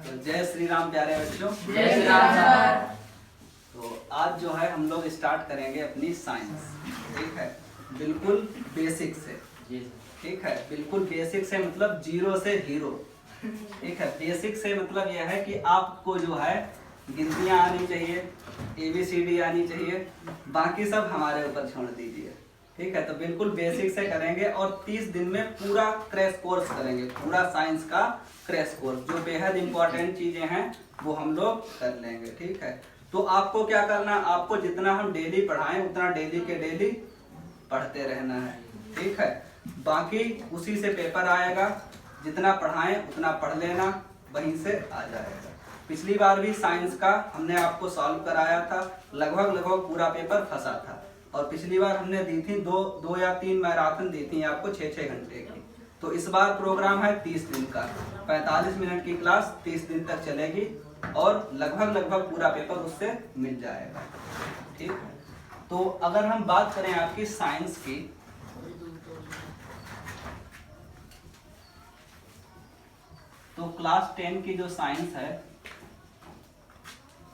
तो जय श्री राम प्यारे बच्चों। जय श्री राम सर। तो आज जो है हम लोग स्टार्ट करेंगे अपनी साइंस। ठीक है, बिल्कुल बेसिक से। ठीक है, बिल्कुल बेसिक से मतलब जीरो से हीरो। ठीक है, बेसिक से मतलब यह है कि आपको जो है गिनतियां आनी चाहिए, ABCD आनी चाहिए, बाकी सब हमारे ऊपर छोड़ दीजिए। ठीक है, तो बिल्कुल बेसिक से करेंगे और 30 दिन में पूरा क्रैश कोर्स करेंगे, पूरा साइंस का क्रैश कोर्स। जो बेहद इंपॉर्टेंट चीजें हैं वो हम लोग कर लेंगे। ठीक है, तो आपको क्या करना, आपको जितना हम डेली पढ़ाएं उतना डेली के डेली पढ़ते रहना है। ठीक है, बाकी उसी से पेपर आएगा, जितना पढ़ाएं उतना पढ़ लेना, वहीं से आ जाएगा। पिछली बार भी साइंस का हमने आपको सॉल्व कराया था, लगभग पूरा पेपर फंसा था। और पिछली बार हमने दी थी दो या तीन मैराथन दी थी आपको 6-6 घंटे की। तो इस बार प्रोग्राम है 30 दिन का, 45 मिनट की क्लास 30 दिन तक चलेगी और लगभग पूरा पेपर उससे मिल जाएगा। ठीक है, तो अगर हम बात करें आपकी साइंस की, तो क्लास 10 की जो साइंस है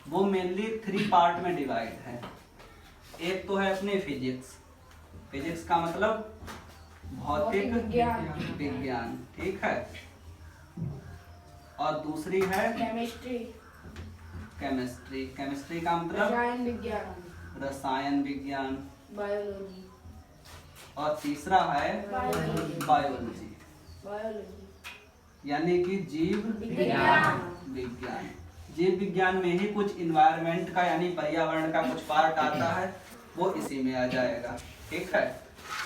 वो मेनली 3 पार्ट में डिवाइड है। एक तो है अपने फिजिक्स, फिजिक्स का मतलब भौतिक विज्ञान। ठीक है, और दूसरी है केमिस्ट्री, केमिस्ट्री का मतलब रसायन विज्ञान, बायोलॉजी, और तीसरा है बायोलॉजी, यानी कि जीव विज्ञान। जीव विज्ञान में ही कुछ इन्वायरमेंट का यानी पर्यावरण का कुछ पार्ट आता है, वो इसी में आ जाएगा। ठीक है,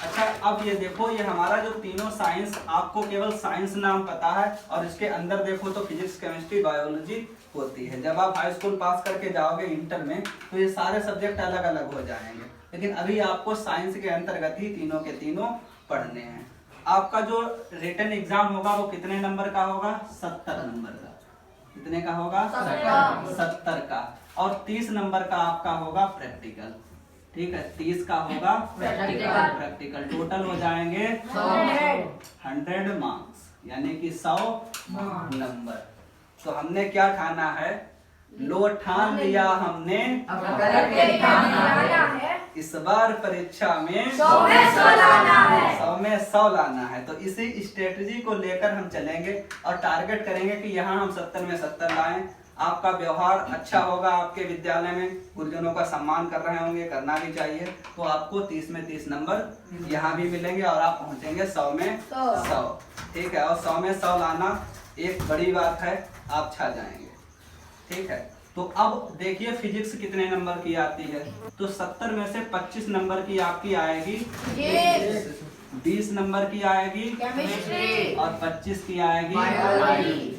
अच्छा अब ये देखो, ये हमारा जो तीनों साइंस, आपको केवल साइंस नाम पता है और इसके अंदर देखो तो फिजिक्स, केमिस्ट्री, बायोलॉजी होती है। जब आप हाई स्कूल पास करके जाओगे इंटर में तो ये सारे सब्जेक्ट अलग अलग हो जाएंगे, लेकिन अभी आपको साइंस के अंतर्गत ही तीनों के तीनों पढ़ने हैं। आपका जो रिटन एग्जाम होगा वो कितने नंबर का होगा? 70 नंबर का। कितने का होगा? 70 का। और 30 नंबर का आपका होगा प्रैक्टिकल। ठीक है, 30 का होगा प्रैक्टिकल। टोटल हो जाएंगे 100 मार्क्स, यानी कि 100 नंबर। तो हमने क्या ठाना है? लो ठान लिया हमने इस बार परीक्षा में 100 में 100 लाना है। तो इसी स्ट्रेटजी को लेकर हम चलेंगे और टारगेट करेंगे कि यहाँ हम 70 में 70 लाएं। आपका व्यवहार अच्छा होगा, आपके विद्यालय में गुरुजनों का सम्मान कर रहे होंगे, करना भी चाहिए, तो आपको 30 में 30 नंबर यहाँ भी मिलेंगे और आप पहुँचेंगे 100 में 100। ठीक है, और 100 में 100 लाना एक बड़ी बात है, आप छा जाएंगे। ठीक है, तो अब देखिए फिजिक्स कितने नंबर की आती है? तो 70 में से 25 नंबर की आपकी आएगी, 20 नंबर की आएगी केमिस्ट्री, और 25 की आएगी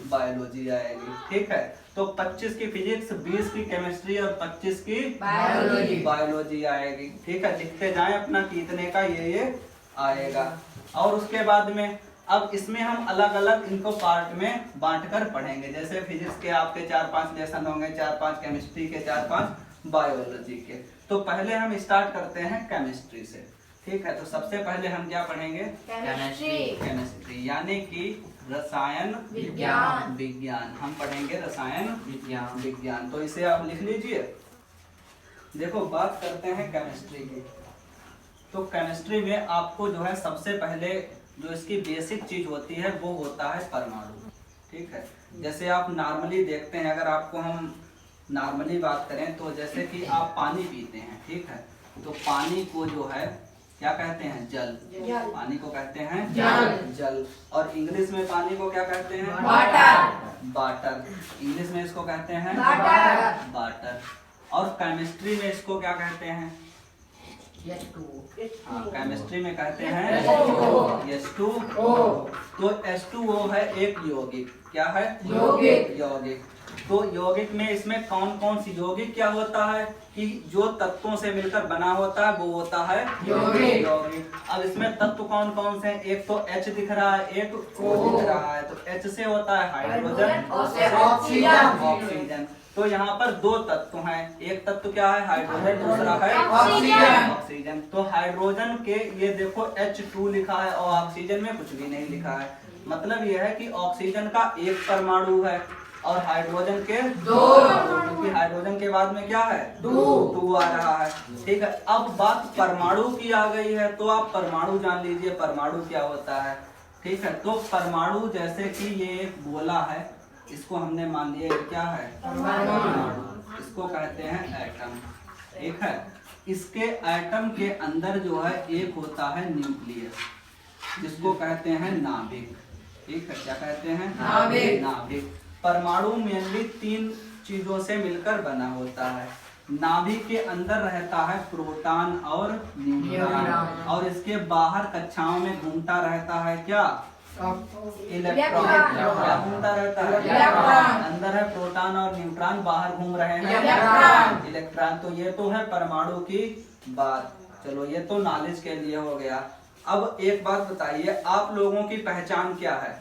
बायोलॉजी आएगी। ठीक है, तो 25 की फिजिक्स, 20 की केमिस्ट्री और 25 की बायोलॉजी आएगी। ठीक है, लिखते जाएं अपना कितने का ये आएगा। और उसके बाद में अब इसमें हम अलग अलग इनको पार्ट में बांटकर पढ़ेंगे। जैसे फिजिक्स के आपके 4-5 लेसन होंगे, 4-5 केमिस्ट्री के, 4-5 बायोलॉजी के। तो पहले हम स्टार्ट करते हैं केमिस्ट्री से। ठीक है, तो सबसे पहले हम क्या पढ़ेंगे? केमिस्ट्री, यानी कि रसायन विज्ञान। हम पढ़ेंगे रसायन विज्ञान। तो इसे आप लिख लीजिए। देखो, बात करते हैं केमिस्ट्री की। तो केमिस्ट्री में आपको जो है सबसे पहले जो इसकी बेसिक चीज होती है वो होता है परमाणु। ठीक है, जैसे आप नॉर्मली देखते हैं, अगर आपको हम नॉर्मली बात करें तो जैसे कि आप पानी पीते हैं, ठीक है, तो पानी को जो है क्या कहते हैं? जल। पानी को कहते हैं जल। और इंग्लिश में पानी को क्या कहते हैं? वाटर। इंग्लिश में इसको कहते हैं वाटर। और केमिस्ट्री में इसको क्या कहते हैं? केमिस्ट्री में कहते हैं H2O। तो H2O है एक यौगिक। क्या है? यौगिक। तो यौगिक में इसमें कौन कौन सी यौगिक क्या होता है कि जो तत्वों से मिलकर बना होता है वो होता है यौगिक। अब इसमें तत्व कौन कौन से हैं? एक तो H दिख रहा है, एक O दिख रहा है। तो H से होता है हाइड्रोजन, ऑक्सीजन। तो यहाँ पर 2 तत्व हैं, एक तत्व क्या है? हाइड्रोजन, दूसरा है ऑक्सीजन। तो हाइड्रोजन के ये देखो H2 लिखा है और ऑक्सीजन में कुछ भी नहीं लिखा है। मतलब यह है कि ऑक्सीजन का एक परमाणु है और हाइड्रोजन के 2, क्योंकि हाइड्रोजन के बाद में क्या है 2 आ रहा है। ठीक है, अब बात परमाणु की आ गई है, तो आप परमाणु जान लीजिए परमाणु क्या होता है। ठीक है, तो परमाणु जैसे कि ये एक गोला है, इसको हमने मान लिया ये क्या है परमाणु, इसको कहते हैं एटम। ठीक है, इसके एटम के अंदर जो है एक होता है न्यूक्लियस, जिसको कहते हैं नाभिक। ठीक है, क्या कहते हैं नाभिक। परमाणु मेनली 3 चीजों से मिलकर बना होता है। नाभिक के अंदर रहता है प्रोटॉन और न्यूट्रॉन, और इसके बाहर कक्षाओं में घूमता रहता है क्या इलेक्ट्रॉन। क्या घूमता रहता है इलेक्ट्रॉन। अंदर है प्रोटॉन और न्यूट्रॉन, बाहर घूम रहे हैं इलेक्ट्रॉन। तो ये तो है परमाणु की बात। चलो ये तो नॉलेज के लिए हो गया। अब एक बात बताइए, आप लोगों की पहचान क्या है?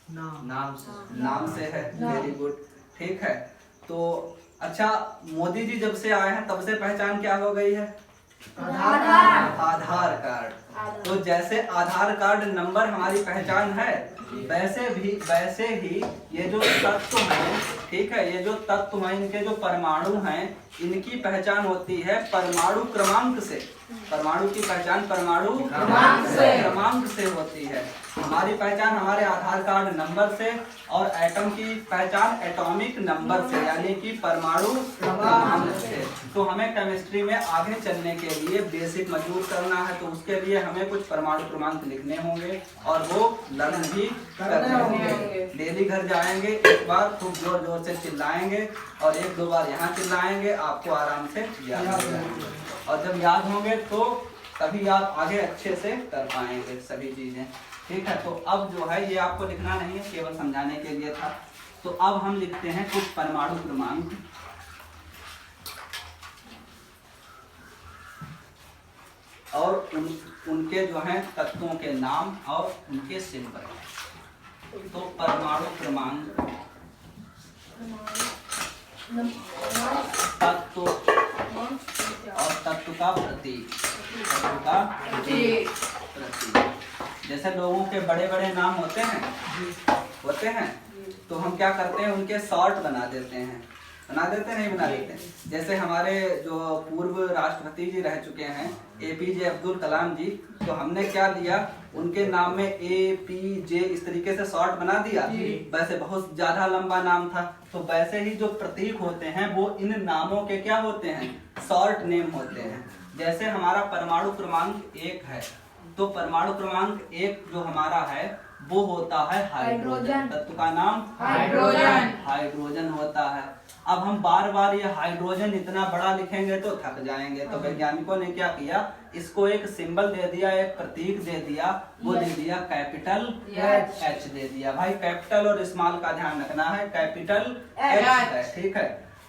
नाम से है। Very good. ठीक है, तो अच्छा, मोदी जी जब से आए हैं तब से पहचान क्या हो गई है? आधार कार्ड। तो जैसे आधार कार्ड नंबर हमारी पहचान है, वैसे ही ये जो तत्व हैं, ठीक है, ये जो तत्व हैं, इनके जो परमाणु हैं, इनकी पहचान होती है परमाणु क्रमांक से। परमाणु की पहचान परमाणु क्रमांक से होती है। हमारी पहचान हमारे आधार कार्ड नंबर से, और एटम की पहचान एटॉमिक नंबर से, यानी कि परमाणु क्रमांक से। तो हमें केमिस्ट्री में आगे चलने के लिए बेसिक मजबूत करना है, तो उसके लिए हमें कुछ परमाणु क्रमांक लिखने होंगे और वो लर्न भी करने होंगे। डेली घर जाएंगे, एक बार खूब जोर जोर से चिल्लाएंगे और 1-2 बार यहाँ चिल्लाएंगे, आपको आराम से याद हो जाएगा। और जब याद होंगे तो तभी आप आगे अच्छे से कर पाएंगे सभी चीजें। ठीक है, तो अब जो है ये आपको लिखना नहीं है, केवल समझाने के लिए था। तो अब हम लिखते हैं कुछ परमाणु क्रमांक। और उनके जो है तत्वों के नाम और उनके सिंबल। तो परमाणु क्रमांक तत्व और तत्व का प्रतीक। तत्व का प्रतीक। जैसे लोगों के बड़े बड़े नाम होते हैं, तो हम क्या करते हैं, उनके शॉर्ट बना देते हैं। नहीं बना देते। जैसे हमारे जो पूर्व राष्ट्रपति जी रह चुके हैं APJ अब्दुल कलाम जी, तो हमने क्या लिया, उनके नाम में APJ इस तरीके से शॉर्ट बना दिया। वैसे बहुत ज्यादा लंबा नाम था, तो वैसे ही जो प्रतीक होते हैं वो इन नामों के क्या होते हैं, शॉर्ट नेम होते हैं। जैसे हमारा परमाणु क्रमांक 1 है, तो परमाणु क्रमांक 1 जो हमारा है वो होता है हाइड्रोजन। तत्व का नाम हाइड्रोजन होता है। अब हम बार बार ये हाइड्रोजन इतना बड़ा लिखेंगे तो थक जाएंगे, तो वैज्ञानिकों ने क्या किया, इसको एक सिंबल दे दिया, एक प्रतीक दे दिया, वो दे दिया कैपिटल H दे दिया। भाई कैपिटल और स्मॉल का ध्यान रखना है, कैपिटल H है। ठीक है,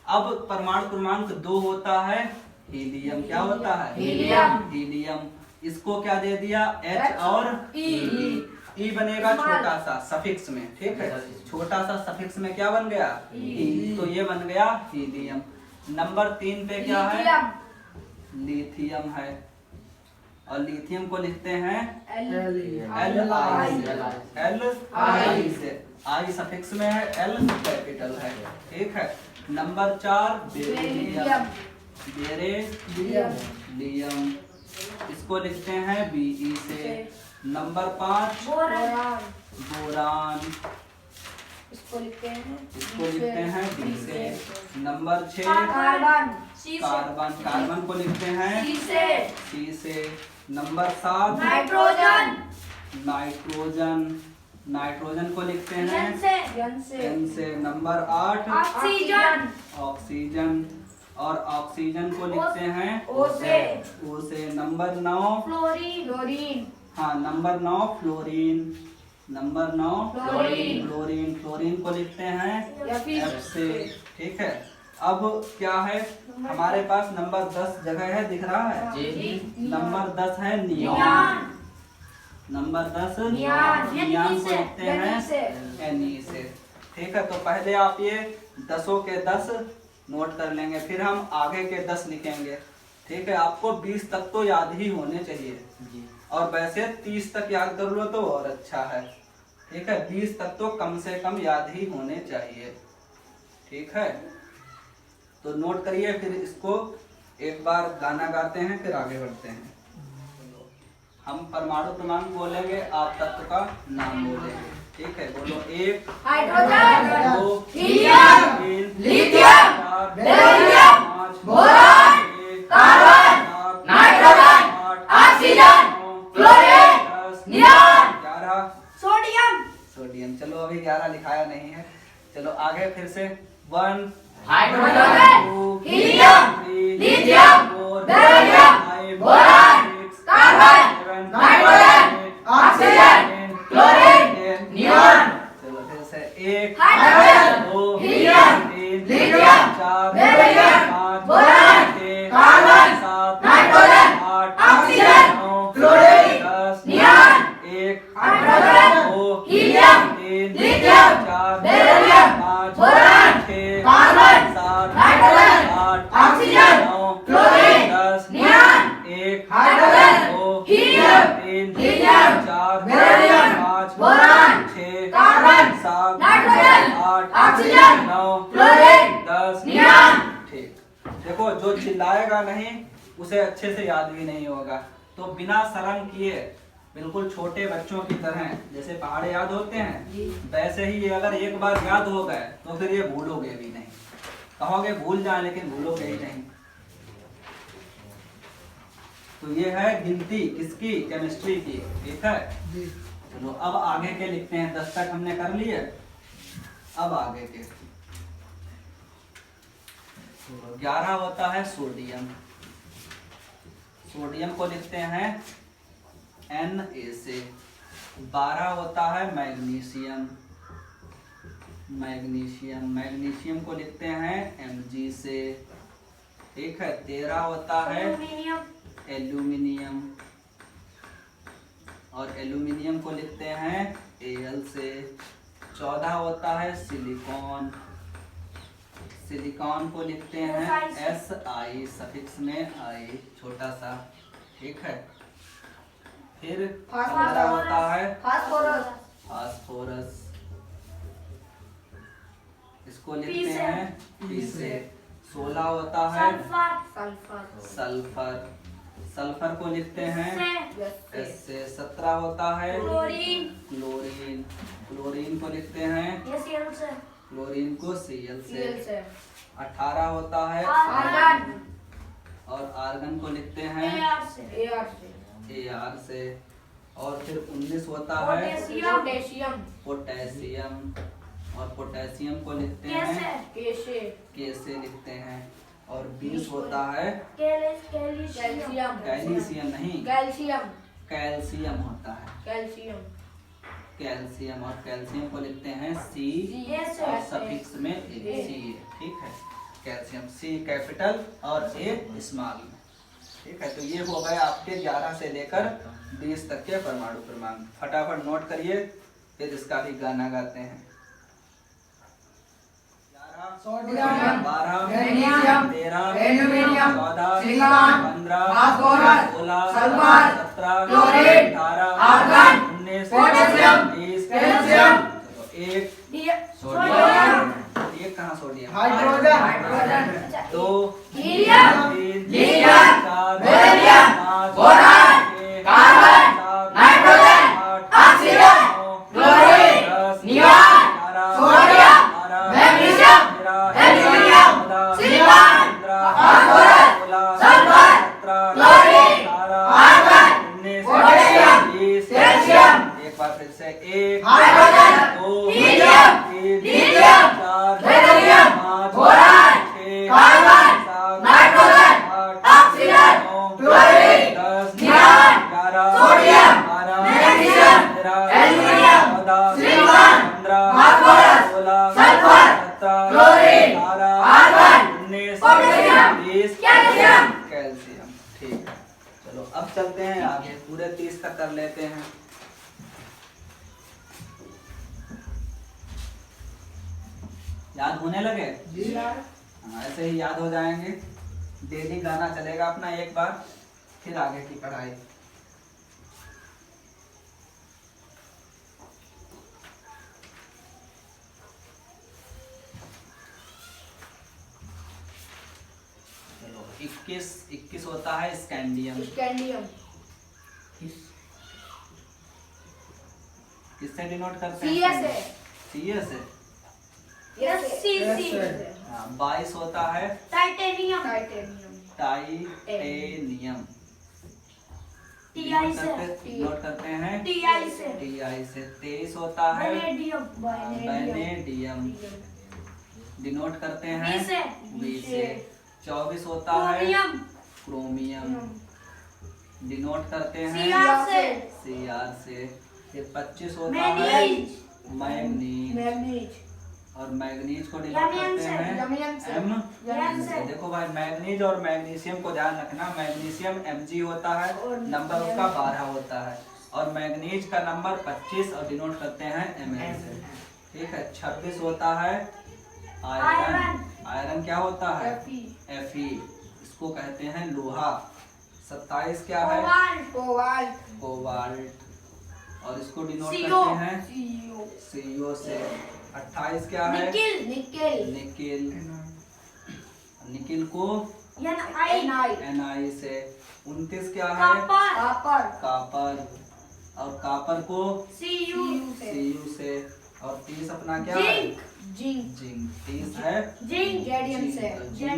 अब परमाणु क्रमांक 2 होता है हीलियम। क्या होता है? हीलियम। इसको क्या दे दिया, H और E बनेगा छोटा सा सफिक्स में। ठीक है, छोटा सा सफिक्स में क्या बन गया, E। तो ये बन गया हीलियम। नंबर 3 पे क्या है, लिथियम है, और लिथियम को लिखते हैं Li से। I सफिक्स में है, L कैपिटल है। ठीक है, नंबर 4 बेरिलियम। इसको लिखते हैं Be से। Number 5 boron. इसको लिखते हैं B से। नंबर 6 कार्बन को लिखते हैं C से। नंबर 7 नाइट्रोजन को लिखते हैं N से। नंबर 8 ऑक्सीजन, और ऑक्सीजन को लिखते हैं O से। Number 9 fluorine. फ्लोरीन को लिखते हैं F से। ठीक है, अब क्या है, हमारे पास नंबर 10 जगह है, दिख रहा है नंबर 10 है नियॉन। नंबर 10 नियॉन को लिखते हैं Ne से। ठीक है, तो पहले आप ये 10 के 10 नोट कर लेंगे, फिर हम आगे के 10 लिखेंगे। ठीक है, आपको 20 तक तो याद ही होने चाहिए, और वैसे 30 तक याद कर लो तो और अच्छा है। ठीक है, 20 तक तो कम से कम याद ही होने चाहिए। ठीक है, तो नोट करिए, फिर इसको एक बार गाना गाते हैं, फिर आगे बढ़ते हैं। हम परमाणु क्रमांक बोलेंगे, आप तत्व का नाम बोलेंगे। ठीक है, बोलो। 1 hydrogen, 2 helium, 3 lithium, 4 beryllium, 5 boron, 6 carbon, 7 nitrogen, 8 oxygen, 9 chlorine, 10 neon, 11 sodium, sodium. चलो अभी 11 लिखाया नहीं है। चलो आगे फिर से। 1 hydrogen, 2 helium, 3 lithium, 4 beryllium, 5 boron, 6 carbon, 7 nitrogen, 8 oxygen, 9 chlorine, 10 neon. चलो फिर से। 1 hydrogen, 2 helium, 3 lithium, 4 beryllium, 5 boron, 6 carbon, 7 nitrogen, 8 oxygen, 9 chlorine, 10 neon. 1 hydrogen, 2 helium, 3 lithium, 4 beryllium, 5 boron, 6 carbon, 7 nitrogen, 8 oxygen, 9 chlorine, 10 neon. 1 hydrogen, 2 helium, 3 lithium, 4 beryllium, 5 boron, 6 carbon, 7 nitrogen, 8 oxygen, 9 chlorine, 10 neon. ठीक। देखो, जो चिल्लाएगा नहीं उसे अच्छे से याद भी नहीं होगा। तो बिना शर्म किए, बिल्कुल छोटे बच्चों की तरह, जैसे पहाड़े याद होते हैं, वैसे ही ये अगर एक बार याद हो गए तो फिर ये भूलोगे भी नहीं। कहोगे भूल जाए, लेकिन भूलोगे ही नहीं। तो ये है गिनती किसकी? केमिस्ट्री की। ठीक है, चलो अब आगे के लिखते हैं। 10 तक हमने कर लिए, अब आगे के। 11 होता है सोडियम। सोडियम को लिखते हैं Na से। 12 होता है मैग्नीशियम। मैग्नीशियम को लिखते हैं Mg से। ठीक है, 13 होता है एल्यूमिनियम, और एल्यूमिनियम को लिखते हैं Al से। 14 होता है सिलिकॉन। सिलिकॉन को लिखते हैं Si, सफिक्स में I, छोटा सा। ठीक है, फिर 15 होता है फास्फोरस, फास्फोरस। इसको लिखते हैं P से। 16 होता है सल्फर, सल्फर। सल्फर को लिखते हैं S से। 17 होता है क्लोरीन, क्लोरीन। क्लोरीन को लिखते हैं, क्लोरीन को Cl से। 18 होता है आर्गन, और आर्गन को लिखते हैं Ar से। और फिर 19 होता है पोटेशियम, पोटेशियम, और पोटेशियम को लिखते हैं K से लिखते हैं। और 20 होता है कैल्शियम, कैल्शियम, नहीं कैल्शियम, कैल्शियम होता है। कैल्शियम, कैल्शियम, और कैल्शियम को लिखते हैं C, Yes, और yes, सफिक्स में A, C। ठीक है, कैल्शियम C कैपिटल और A स्मॉल में। ठीक है, तो ये हो गए आपके 11 से लेकर 20 तक के परमाणु क्रमांक। फटाफट नोट करिए, फिर इसका भी गाना गाते हैं। 11 12 magnesium, 13 aluminium, 14 silicon, 15 phosphorus, 16 sulphur, 17 chlorine, 18 argon, 19 potassium, 20 calcium, एक सोडियम, एक कहाँ sodium? Hydrogen, 2 helium, 3 lithium, 4 beryllium, 5 boron, 6 carbon, 7 nitrogen, 8 oxygen, 9 chlorine, 10 neon, 11 sodium, 12 magnesium, 13 aluminium, 14 silicon, 15 phosphorus, 16 sulphur, 17 chlorine, 18 argon, 19 potassium, 20 calcium, एक बार फिर से। 1 hydrogen, 2 helium, 3 lithium, 4 beryllium, 5 boron, 6 carbon, 7 nitrogen, 8 oxygen, 9 chlorine, 10 neon, 11 sodium, 12 magnesium, 13 aluminium, 14 silicon, 15 phosphorus, 16 sulphur, 17 chlorine, 18 argon, 19 potassium, 20 calcium. Calcium. ठीक है, चलो अब चलते हैं आगे, पूरे 30 तक कर लेते हैं। याद होने लगे? हाँ, ऐसे ही याद हो जाएंगे। डेली गाना चलेगा अपना एक बार, फिर आगे की पढ़ाई। 21 होता है स्कैंडियम। किससे डिनोट करते हैं? CS है। 22 होता है टाइटेनियम। टाइटेनियम। नोट करते हैं TI से। 23 होता है वैनेडियम। डिनोट करते हैं V से। 24 होता है क्रोमियम। डिनोट करते हैं CR से। फिर 25 होता है मैग्नीज। और मैग्नीज को डिनोट करते हैं M से। देखो भाई, मैग्नीज और मैग्नीशियम को ध्यान रखना। मैग्नीशियम Mg होता है, नंबर उसका 12 होता है, और मैग्नीज का नंबर 25 और डिनोट करते हैं Mn से। ठीक है। 26 होता है आयरन। आयरन क्या होता है? Fe। इसको कहते हैं लोहा। 27 क्या है? कोबाल्ट। और इसको डिनोट करते हैं CO से। 28 क्या है? निकिल। निकिल को Ni से। 29 क्या है? कापर। और कापर को Cu से। और 30 अपना क्या है? जिंक। 30 है जिंक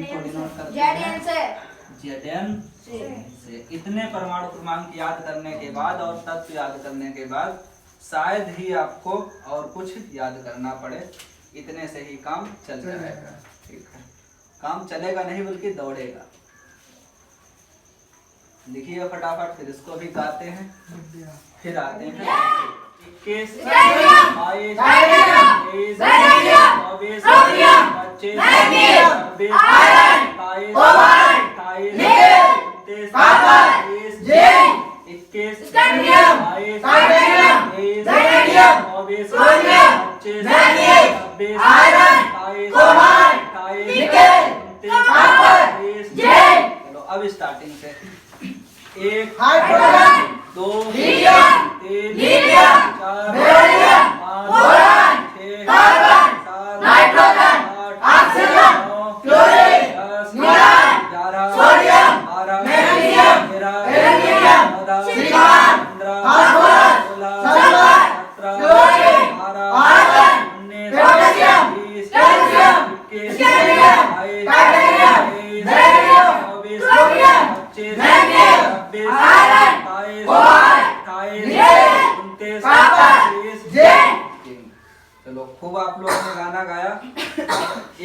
को डिनोट करते हैं Zn से। इतने परमाणु क्रमांक याद करने के बाद और तत्व याद करने के बाद शायद ही आपको और कुछ याद करना पड़े। इतने से ही काम चल जाएगा। ठीक है। काम चलेगा नहीं बल्कि दौड़ेगा। लिखिए फटाफट, फिर इसको भी गाते हैं, फिर आते हैं 21 22 23 24 25 26 27 28 29 30 21 22 23 24 25 26 27 चलो अब स्टार्टिंग से। 1 2 3 4 5 6 7 8 9 10 11 12 13 चलो खूब आप लोगों ने गाना गाया।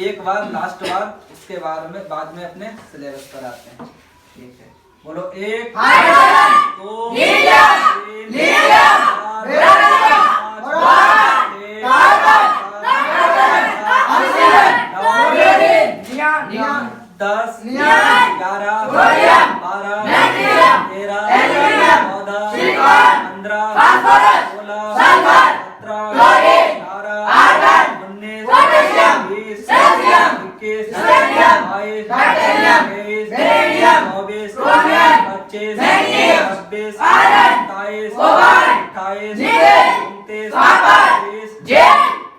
एक बार लास्ट बार, उसके बाद में अपने सिलेबस पर आते हैं। ठीक है, बोलो 1 2 3 4 10 11 12 13 14 15 16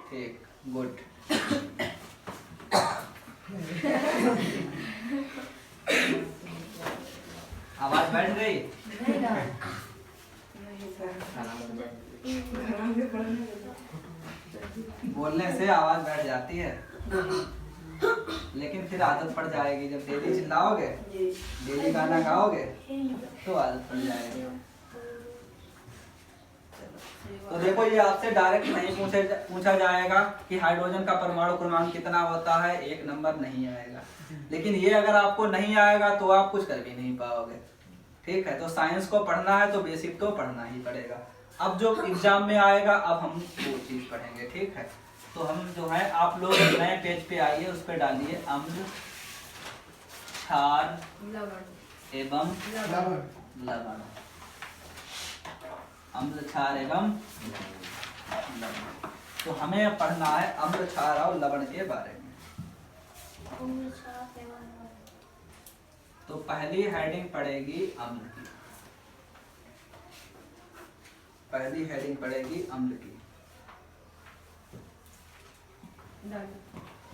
ठीक, गुड। आवाज बैठ गई? बोलने से आवाज बैठ जाती है, लेकिन फिर आदत पड़ जाएगी। जब डेली चिल्लाओगे, डेली गाना गाओगे, तो आदत पड़ जाएगी। तो देखो, ये आपसे डायरेक्ट नहीं पूछा जाएगा कि हाइड्रोजन का परमाणु क्रमांक कितना होता है, 1 नंबर नहीं आएगा। लेकिन ये अगर आपको नहीं आएगा तो आप कुछ कर भी नहीं पाओगे। ठीक है, तो साइंस को पढ़ना है तो बेसिक तो पढ़ना ही पड़ेगा। अब जो एग्जाम में आएगा, अब हम वो चीज पढ़ेंगे। ठीक है, तो हम जो है, आप लोग नए पेज पे आइए, उस पे डालिए अम्ल, क्षार एवं लवण। अम्ल, क्षार एवं लवण। तो हमें पढ़ना है अम्ल, क्षार और लवण के बारे में। तो पहली हेडिंग पड़ेगी अम्ल की। पहली हेडिंग पड़ेगी अम्ल की।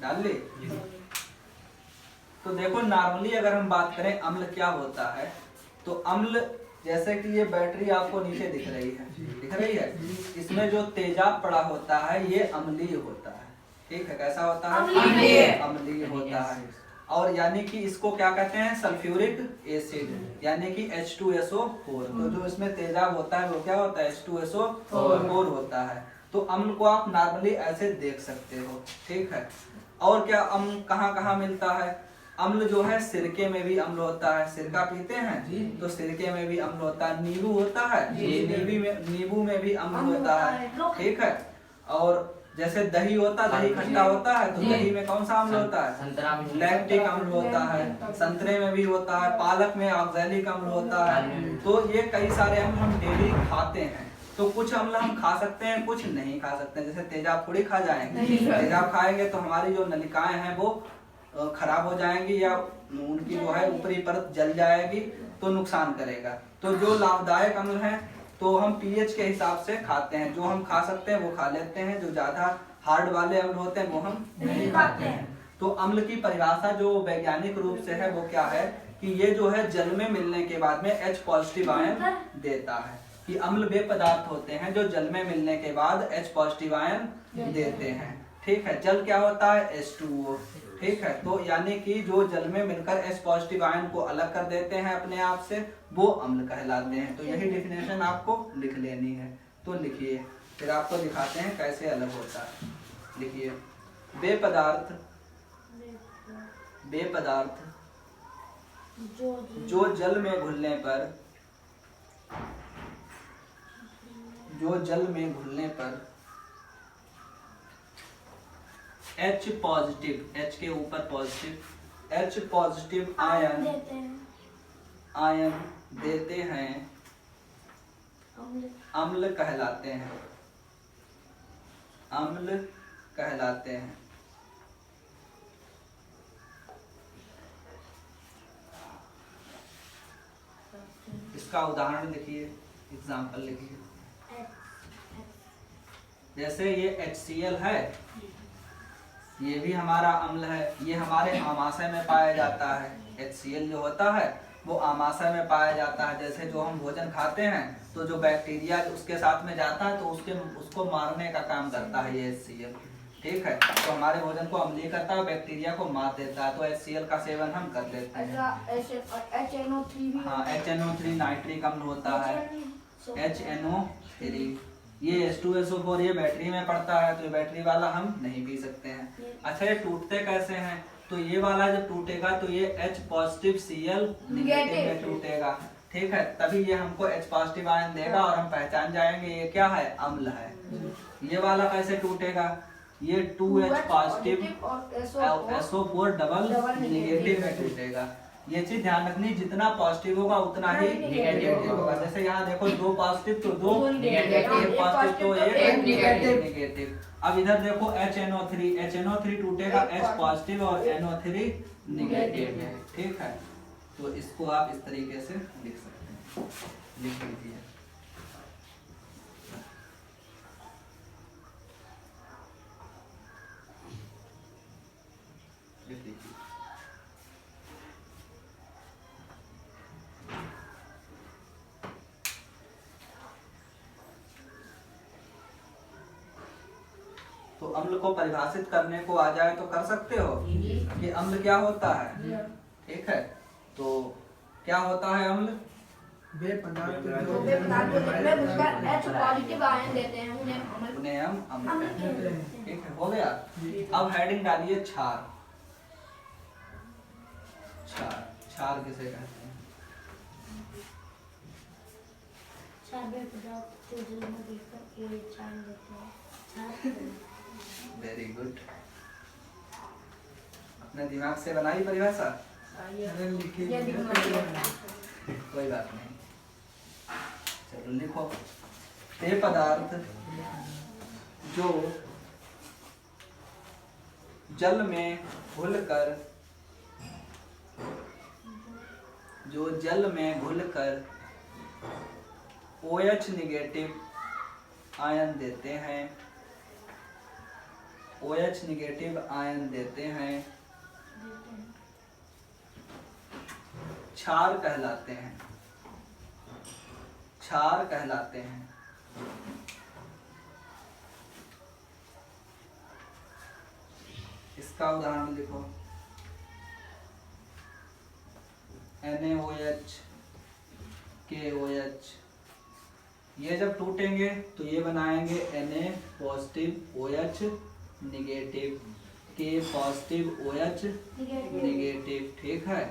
डाल ली? तो देखो नॉर्मली अगर हम बात करें अम्ल क्या होता है, तो अम्ल जैसे कि ये बैटरी आपको नीचे दिख रही है, इसमें जो तेजाब पड़ा होता है ये अम्लीय होता है। ठीक है, कैसा होता है? अम्लीय होता है। और यानी कि इसको क्या कहते हैं? सल्फ्यूरिक एसिड, यानी कि H2SO4। तो जो इसमें तेजाब होता है वो क्या होता है? H2SO4 होता है। तो अम्ल को आप नॉर्मली ऐसे देख सकते हो। ठीक है, और क्या अम्ल कहाँ कहाँ मिलता है? अम्ल जो है सिरके में भी अम्ल होता है, सिरका पीते हैं तो सिरके में भी अम्ल होता है। नींबू होता है, नींबू में भी अम्ल होता है। ठीक है, और जैसे दही होता है, दही खट्टा होता है तो दही में कौन सा अम्ल होता है? लैक्टिक अम्ल होता है। संतरे में भी होता है, पालक में ऑक्सैलिक अम्ल होता है। तो ये कई सारे अम्ल हम डेली खाते हैं। तो कुछ अम्ल हम खा सकते हैं, कुछ नहीं खा सकते हैं। जैसे तेजाब थोड़ी खा जाएंगे, तेजाब खाएंगे तो हमारी जो नलिकाएं हैं वो खराब हो जाएंगी या उनकी जो है ऊपरी परत जल जाएगी तो नुकसान करेगा। तो जो लाभदायक अम्ल हैं तो हम पीएच के हिसाब से खाते हैं। जो हम खा सकते हैं वो खा लेते हैं, जो ज्यादा हार्ड वाले अम्ल होते हैं वो हम नहीं खाते हैं। तो अम्ल की परिभाषा जो वैज्ञानिक रूप से है वो क्या है कि ये जो है जल में मिलने के बाद में H पॉजिटिव आयन देता है। कि अम्ल वे पदार्थ होते हैं जो जल में मिलने के बाद H पॉजिटिव आयन देते हैं। ठीक है, जल क्या होता है? H2O। ठीक है, तो यानी कि जो जल में मिलकर H पॉजिटिव आयन को अलग कर देते हैं अपने आप से, वो अम्ल कहलाते हैं। तो यही डेफिनेशन आपको लिख लेनी है। तो लिखिए, फिर आपको दिखाते हैं कैसे अलग होता है। लिखिए, वे पदार्थ जो जल में घुलने पर H पॉजिटिव, H के ऊपर पॉजिटिव, H पॉजिटिव आयन देते हैं, अम्ल कहलाते हैं। अम्ल कहलाते हैं। इसका उदाहरण लिखिए, एग्जाम्पल लिखिए। जैसे ये HCl है, ये भी हमारा अम्ल है। ये हमारे आमाशय में पाया जाता है। HCl जो होता है वो आमाशय में पाया जाता है। जैसे जो हम भोजन खाते हैं तो जो बैक्टीरिया उसके साथ में जाता है तो उसको मारने का काम करता है ये HCl। ठीक है, तो हमारे भोजन को अम्लीय करता है, बैक्टीरिया को मार देता है। तो HCl का सेवन हम कर लेते हैं। हाँ, HNO3 नाइट्रिक अम्ल होता है, HNO3। ये H2SO4 ये बैटरी में पड़ता है तो ये बैटरी वाला हम नहीं पी सकते हैं। अच्छा, ये टूटते कैसे हैं? तो ये वाला जब टूटेगा तो ये H पॉजिटिव Cl नेगेटिव में टूटेगा। ठीक है, तभी ये हमको H पॉजिटिव आयन देगा और हम पहचान जाएंगे ये क्या है? अम्ल है। ये वाला कैसे टूटेगा? ये 2H positive SO4 double negative में टूटेगा। ये चीज ध्यान रखनी, जितना पॉजिटिव होगा उतना ही नेगेटिव होगा। जैसे यहाँ देखो 2 पॉजिटिव तो 2 नेगेटिव, 1 पॉजिटिव तो 1 नेगेटिव। अब इधर देखो HNO3 टूटेगा H पॉजिटिव और NO3 नेगेटिव में। ठीक है, तो इसको आप इस तरीके से लिख सकते हैं। लिख लीजिए। तो अम्ल को परिभाषित करने को आ जाए तो कर सकते हो कि अम्ल क्या होता है। ठीक है, तो क्या होता है अम्ल? वे पदार्थ H पॉजिटिव आयन देते हैं उन्हें हम अम्ल कहते हैं। ठीक है, हो गया। अब हेडिंग डालिए क्षार। क्षार किसे कहते हैं? वेरी गुड, अपने दिमाग से बनाई परिभाषा। कोई बात नहीं, चलो लिखो। वे पदार्थ जो जल में घुलकर OH निगेटिव आयन देते हैं, OH निगेटिव आयन देते हैं, क्षार कहलाते हैं, क्षार कहलाते हैं। इसका उदाहरण लिखो, NaOH, KOH। ये जब टूटेंगे तो ये बनाएंगे Na positive OH negative, K positive OH negative. ठीक है,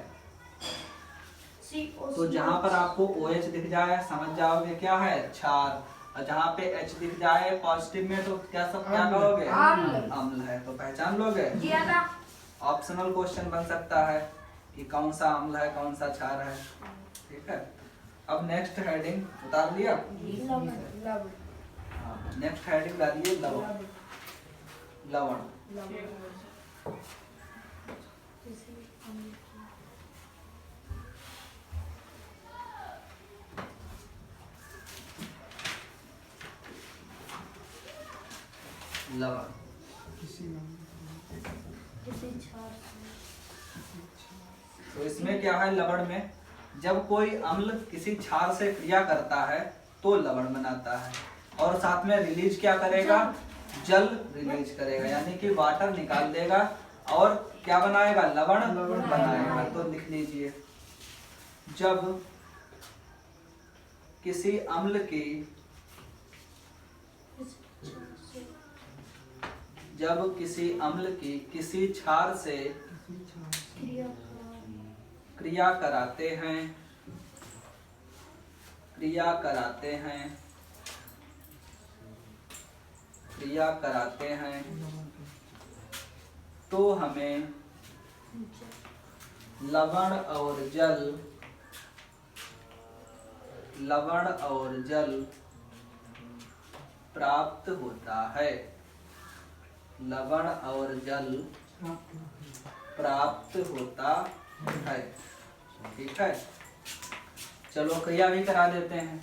तो जहां पर आपको OH दिख जाए समझ जाओगे क्या है, क्षार। और जहाँ पे H दिख जाए पॉजिटिव में तो क्या सब क्या कहोगे, अम्ल है। तो पहचान लोगे। ऑप्शनल क्वेश्चन बन सकता है कि कौन सा अम्ल है कौन सा क्षार है। ठीक है, अब नेक्स्ट हेडिंग उतार लिया। नेक्स्ट हेडिंग डालिए लवण। लवण लवण तो इसमें क्या है, लवण में जब कोई अम्ल किसी क्षार से क्रिया करता है तो लवण बनाता है, और साथ में रिलीज क्या करेगा, जल रिलीज करेगा, यानी कि वाटर निकाल देगा और क्या बनाएगा, लवण बनाएगा। तो लिख लीजिए, जब किसी अम्ल की किसी क्षार से क्रिया कराते हैं तो हमें लवण और जल प्राप्त होता है। लवण और जल प्राप्त होता है। ठीक है, चलो क्रिया भी करा देते हैं।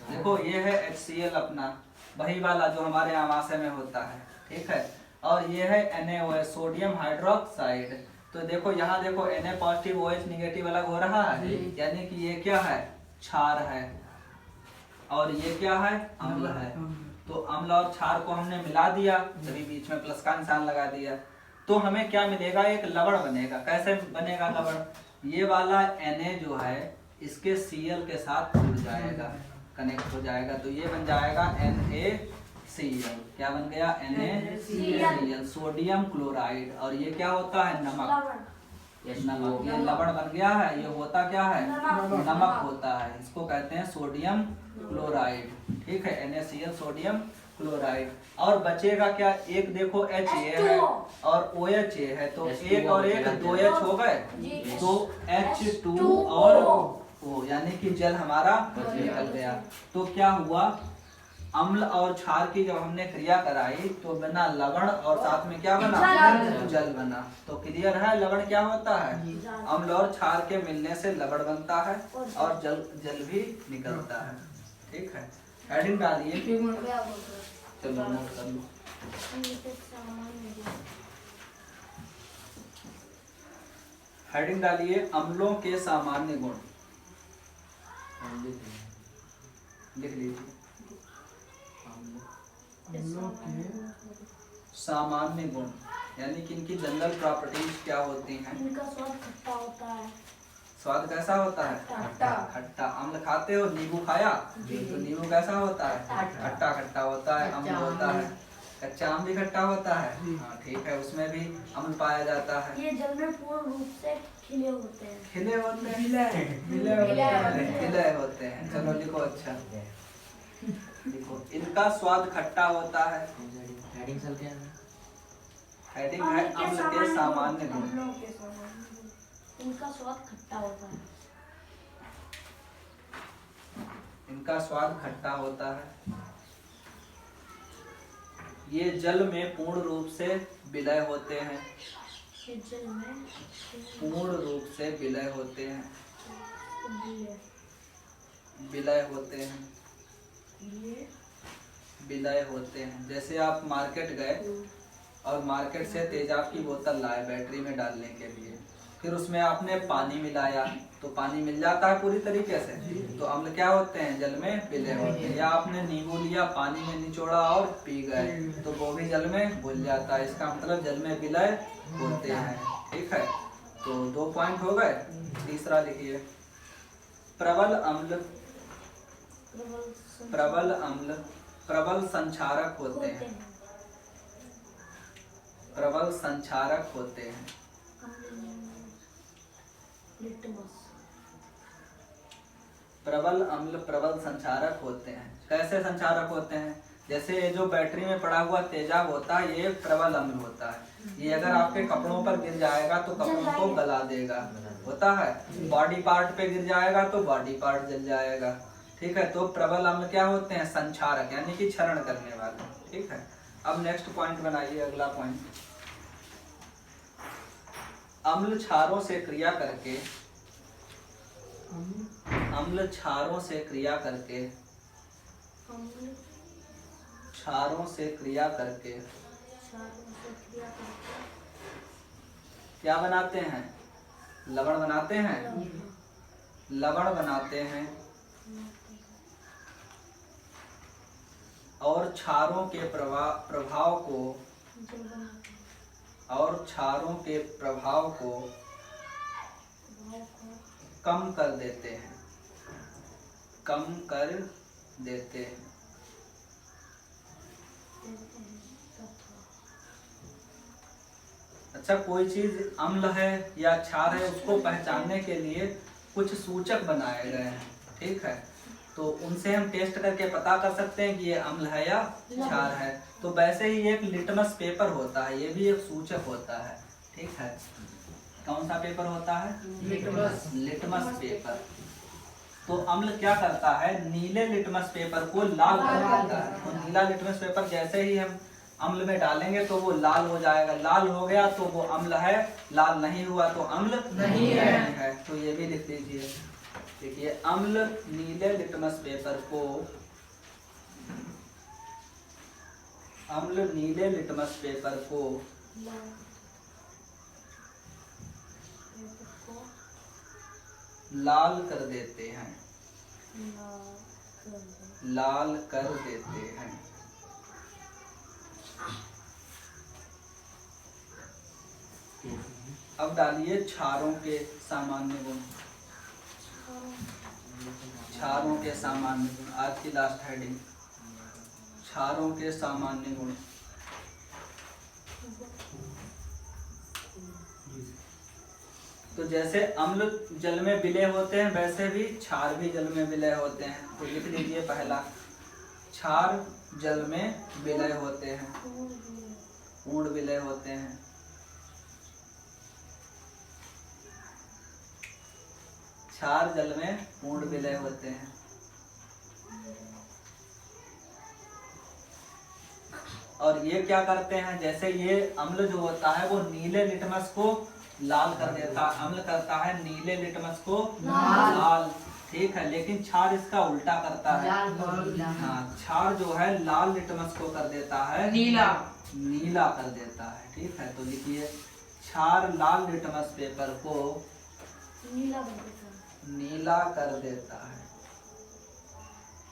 देखो ये है HCl अपना, वही वाला जो हमारे आमाशय में होता है। ठीक है, और ये है NaOH सोडियम हाइड्रोक्साइड। तो देखो यहाँ देखो Na पॉजिटिव OH निगेटिव अलग हो रहा है, यानी कि ये क्या है, क्षार है, और ये क्या है, अम्ल है। तो अम्ल और क्षार को हमने मिला दिया, तभी बीच में प्लस का निशान लगा दिया। तो हमें क्या मिलेगा, एक लवण बनेगा। कैसे बनेगा लवण, ये वाला Na जो है इसके Cl के साथ जुड़ जाएगा, कनेक्ट हो जाएगा, तो ये बन जाएगा NaCl। क्या बन गया, NaCl सोडियम क्लोराइड। और ये क्या होता है, नमक। ये लवण बन गया है, ये होता क्या है, नमक होता है। इसको कहते हैं सोडियम क्लोराइड। ठीक है, NaCl सोडियम क्लोराइड। और बचेगा क्या, एक देखो Ha है और OHA है, तो एक और एक 2H हो गए, तो H2 और O, यानी कि जल हमारा निकल गया। तो क्या हुआ, अम्ल और क्षार की जब हमने क्रिया कराई तो बना लवण और साथ में क्या बना, जल बना। तो क्लियर है, लवण क्या होता है, अम्ल और क्षार के मिलने से लवण बनता है और जल भी निकलता है। ठीक है, हेडिंग डालिए, चलो नोट कर लो। हेडिंग डालिए, अम्लों के सामान्य गुण। लिख लीजिए, सामान्य गुण, यानी कि इनकी जनरल प्रॉपर्टीज क्या होती हैं। इनका स्वाद खट्टा होता है। स्वाद कैसा होता है, खट्टा। खट्टा, अम्ल खाते हो, नींबू खाया तो नींबू कैसा होता है, खट्टा खट्टा होता है, अम्ल होता है। कच्चा आम भी खट्टा होता है, हाँ ठीक है, उसमें भी अम्ल पाया जाता है। ये जल में पूर्ण रूप से खिले होते हैं। खिले होते हैं, खिले होते हैं। चलो लिखो, अच्छा लिखो, इनका स्वाद खट्टा होता है। हेडिंग है अम्ल के सामान्य गुण। इनका स्वाद खट्टा होता है। इनका स्वाद खट्टा होता है। ये जल में पूर्ण रूप से विलय होते हैं। ये जल में पूर्ण रूप से विलय होते हैं। विलय होते हैं। ये विलय होते हैं। जैसे आप मार्केट गए और मार्केट से तेजाब की बोतल लाए बैटरी में डालने के लिए, फिर उसमें आपने पानी मिलाया तो पानी मिल जाता है पूरी तरीके से, तो अम्ल क्या होते हैं, जल में विलय होते हैं। या आपने नींबू लिया, पानी में निचोड़ा और पी गए तो वो भी जल में घुल जाता है, इसका मतलब जल में विलय होते हैं। ठीक है, तो 2 पॉइंट हो गए। तीसरा लिखिए, प्रबल अम्ल प्रबल संक्षारक होते हैं। प्रबल संक्षारक होते हैं। प्रबल अम्ल प्रबल संक्षारक होते हैं। कैसे संक्षारक होते हैं? जैसे ये जो बैटरी में पड़ा हुआ तेजाब होता है, ये प्रबल अम्ल होता है। ये अगर आपके कपड़ों पर गिर जाएगा तो कपड़ों को गला देगा, होता है। बॉडी पार्ट पे गिर जाएगा तो बॉडी पार्ट जल जाएगा। ठीक है, तो प्रबल अम्ल क्या होते हैं, संक्षारक, यानी कि क्षरण करने वाले। ठीक है, अब नेक्स्ट पॉइंट बनाइए, अगला पॉइंट। अम्ल क्षारों से क्रिया करके अम्ल क्षारों से क्रिया करके क्षारों से क्रिया करके क्या बनाते हैं, लवण बनाते हैं। लवण बनाते हैं और क्षारों के प्रभाव को कम कर देते हैं। अच्छा, कोई चीज अम्ल है या क्षार है, उसको पहचानने के लिए कुछ सूचक बनाए गए हैं। ठीक है, तो उनसे हम टेस्ट करके पता कर सकते हैं कि ये अम्ल है या क्षार है। तो वैसे ही एक लिटमस पेपर होता है, ये भी एक सूचक होता है। ठीक है, कौन सा पेपर होता है, लिटमस पेपर। तो अम्ल क्या करता है, नीले लिटमस पेपर को लाल कर देता है। तो नीला लिटमस पेपर जैसे ही हम अम्ल में डालेंगे तो वो लाल हो जाएगा। लाल हो गया तो वो अम्ल है, लाल नहीं हुआ तो अम्ल नहीं है। तो ये भी लिख लीजिए। देखिए, अम्ल नीले लिटमस पेपर को लाल कर देते हैं। अब डालिए क्षारों के सामान्य गुण। क्षारों के सामान्य गुण, आज की लास्ट हेडिंग, क्षारों के सामान्य गुण। तो जैसे अम्ल जल में विलय होते हैं, वैसे भी क्षार भी जल में विलय होते हैं। तो लिख लीजिए पहला, क्षार जल में विलय होते हैं, पूर्ण विलय होते हैं। क्षार जल में पूर्ण विलय होते हैं। और ये क्या करते हैं, जैसे ये अम्ल जो होता है वो नीले लिटमस को लाल कर देता है। अम्ल करता है नीले लिटमस को लाल। ठीक है, लेकिन क्षार इसका उल्टा करता है। हाँ, क्षार जो है लाल लिटमस को कर देता है नीला कर देता है। ठीक है, तो लिखिए, क्षार लाल लिटमस पेपर को नीला कर देता है।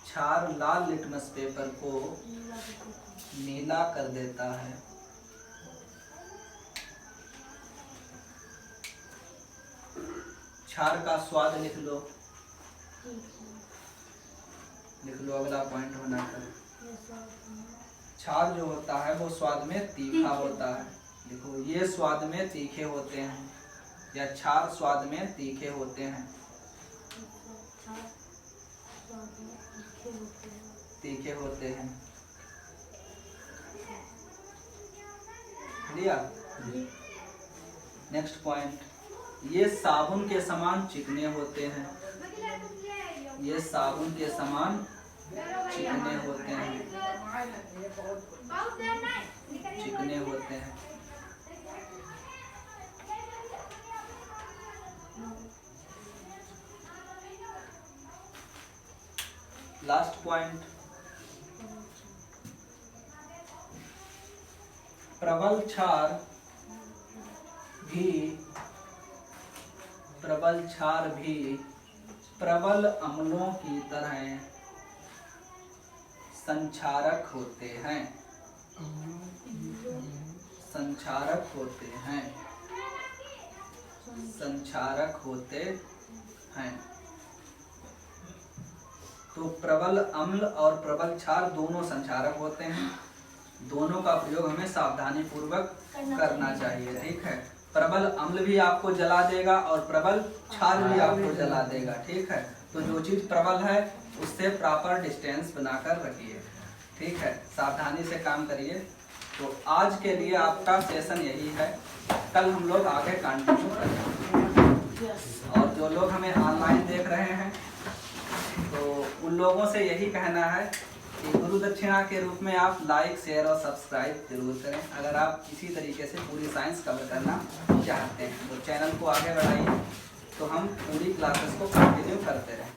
क्षार लाल लिटमस पेपर को नीला कर देता है। क्षार का स्वाद लिख लो। अगला पॉइंट बनाकर। क्षार जो होता है वो स्वाद में तीखा होता है। देखो, ये स्वाद में तीखे होते हैं, या क्षार स्वाद में तीखे होते हैं। क्लियर? नेक्स्ट पॉइंट, ये साबुन के समान चिकने होते हैं। ये साबुन के समान चिकने होते हैं। लास्ट पॉइंट, प्रबल क्षार भी प्रबल अम्लों की तरह संक्षारक होते हैं। संक्षारक होते हैं। तो प्रबल अम्ल और प्रबल क्षार दोनों संक्षारक होते हैं। दोनों का प्रयोग हमें सावधानी पूर्वक करना चाहिए। ठीक है, प्रबल अम्ल भी आपको जला देगा और प्रबल क्षार भी आपको जला देगा। ठीक है, तो जो चीज प्रबल है उससे प्रॉपर डिस्टेंस बनाकर रखिए। ठीक है, सावधानी से काम करिए। तो आज के लिए आपका सेशन यही है, कल हम लोग आगे कंटिन्यू करेंगे। और जो लोग हमें ऑनलाइन देख रहे हैं तो उन लोगों से यही कहना है कि गुरु दक्षिणा के रूप में आप लाइक, शेयर और सब्सक्राइब जरूर करें। अगर आप इसी तरीके से पूरी साइंस कवर करना चाहते हैं तो चैनल को आगे बढ़ाइए, तो हम पूरी क्लासेस को कंटिन्यू करते रहें।